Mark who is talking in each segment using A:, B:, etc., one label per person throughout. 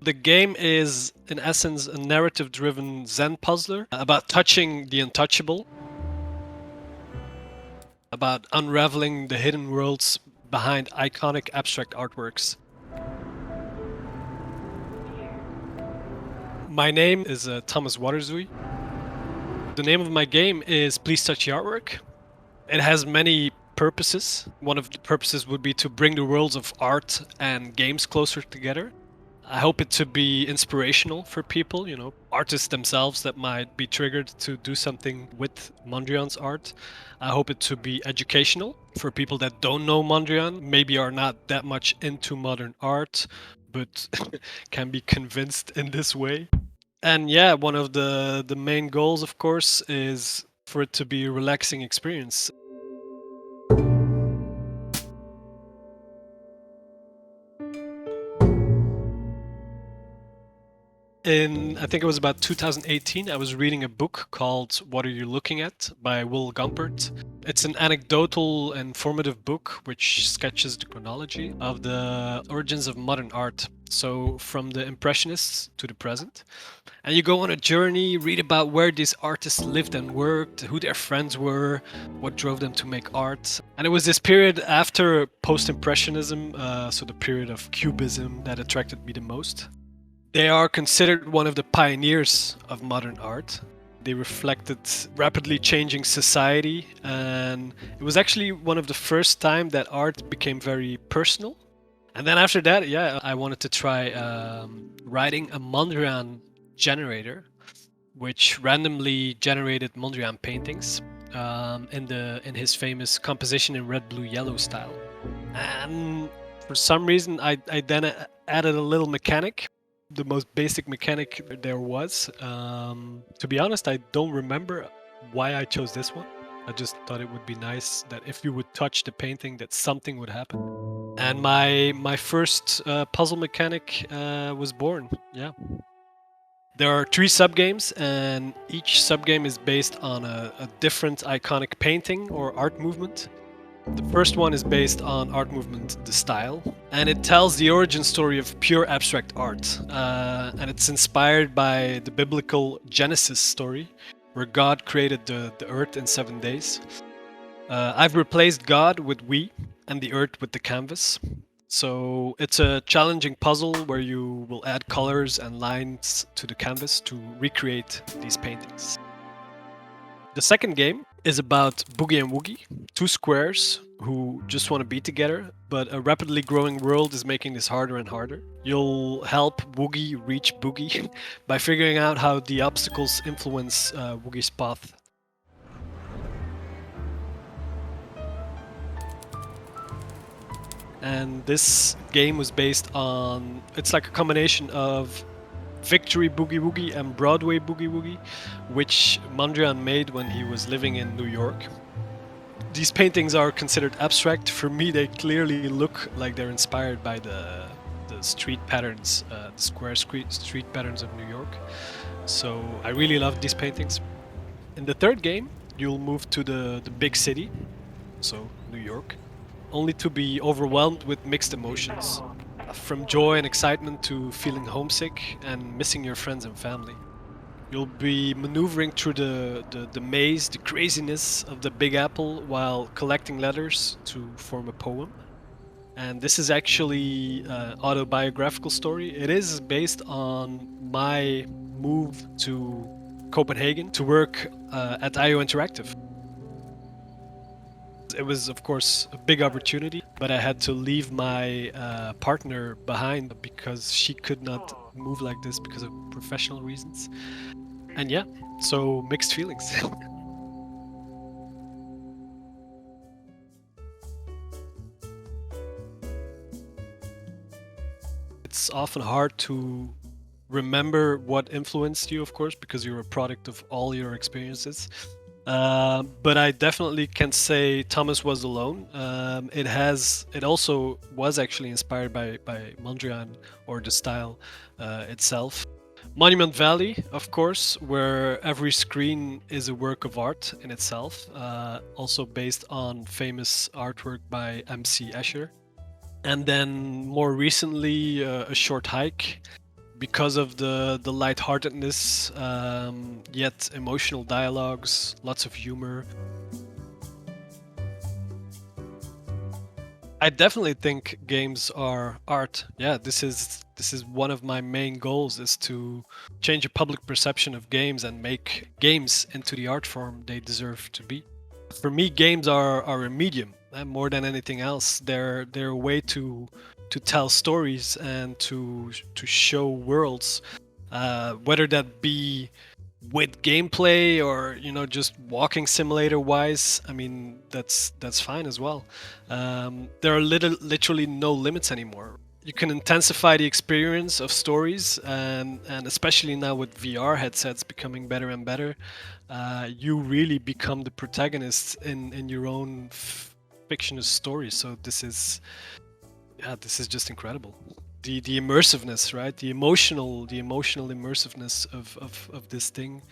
A: The game is, in essence, a narrative-driven Zen puzzler about touching the untouchable, about unraveling the hidden worlds behind iconic abstract artworks. My name is Thomas Waterzooi. The name of my game is Please Touch the Artwork. It has many purposes. One of the purposes would be to bring the worlds of art and games closer together. I hope it to be inspirational for people, artists themselves that might be triggered to do something with Mondrian's art. I hope it to be educational for people that don't know Mondrian, maybe are not that much into modern art, but can be convinced in this way. And yeah, one of the main goals, of course, is for it to be a relaxing experience. I think it was about 2018, I was reading a book called What Are You Looking At by Will Gumpert. It's an anecdotal and formative book which sketches the chronology of the origins of modern art. So from the Impressionists to the present. And you go on a journey, read about where these artists lived and worked, who their friends were, what drove them to make art. And it was this period after post-impressionism, so the period of cubism, that attracted me the most. They are considered one of the pioneers of modern art. They reflected rapidly changing society, and it was actually one of the first time that art became very personal. And then after that, yeah, I wanted to try writing a Mondrian generator, which randomly generated Mondrian paintings in his famous composition in red, blue, yellow style. And for some reason, I then added a little mechanic, the most basic mechanic there was. To be honest, I don't remember why I chose this one. I just thought it would be nice that if you would touch the painting, that something would happen. And my first puzzle mechanic was born. Yeah. There are 3 subgames, and each subgame is based on a different iconic painting or art movement. The first one is based on art movement The Style, and it tells the origin story of pure abstract art. And it's inspired by the biblical Genesis story, where God created the earth in 7 days. I've replaced God with we and the earth with the canvas. So it's a challenging puzzle where you will add colors and lines to the canvas to recreate these paintings. The second game is about Boogie and Woogie, 2 squares who just want to be together, but a rapidly growing world is making this harder and harder. You'll help Woogie reach Boogie by figuring out how the obstacles influence Woogie's path. And this game was based on, it's like a combination of Victory Boogie Woogie and Broadway Boogie Woogie, which Mondrian made when he was living in New York. These paintings are considered abstract. For me, they clearly look like they're inspired by the street patterns, the square street patterns of New York. So I really love these paintings. In the third game, you'll move to the big city, so New York, only to be overwhelmed with mixed emotions, from joy and excitement to feeling homesick and missing your friends and family. You'll be maneuvering through the maze, the craziness of the Big Apple while collecting letters to form a poem. And this is actually an autobiographical story. It is based on my move to Copenhagen to work at IO Interactive. It was, of course, a big opportunity, but I had to leave my partner behind because she could not move like this because of professional reasons. And yeah, so mixed feelings. It's often hard to remember what influenced you, of course, because you're a product of all your experiences. But I definitely can say Thomas Was Alone. It also was actually inspired by Mondrian or the style itself. Monument Valley, of course, where every screen is a work of art in itself, also based on famous artwork by MC Escher. And then more recently, A Short Hike because of the lightheartedness, yet emotional dialogues, lots of humor. I definitely think games are art. Yeah, this is one of my main goals, is to change a public perception of games and make games into the art form they deserve to be. For me, games are a medium, more than anything else. They're a way to tell stories and to show worlds, whether that be with gameplay or just walking simulator wise. I mean, that's fine as well. There are literally no limits anymore. You can intensify the experience of stories, and especially now with VR headsets becoming better and better, you really become the protagonist in your own fictional story. So this is just incredible. The immersiveness, right? The emotional immersiveness of this thing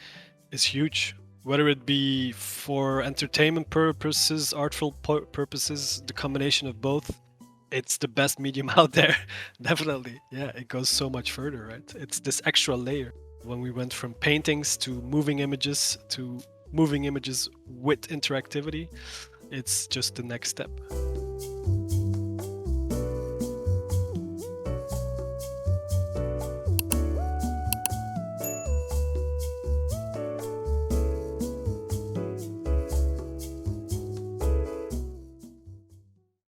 A: is huge. Whether it be for entertainment purposes, artful purposes, the combination of both, it's the best medium out there. Definitely. Yeah, it goes so much further, right? It's this extra layer. When we went from paintings to moving images with interactivity, it's just the next step.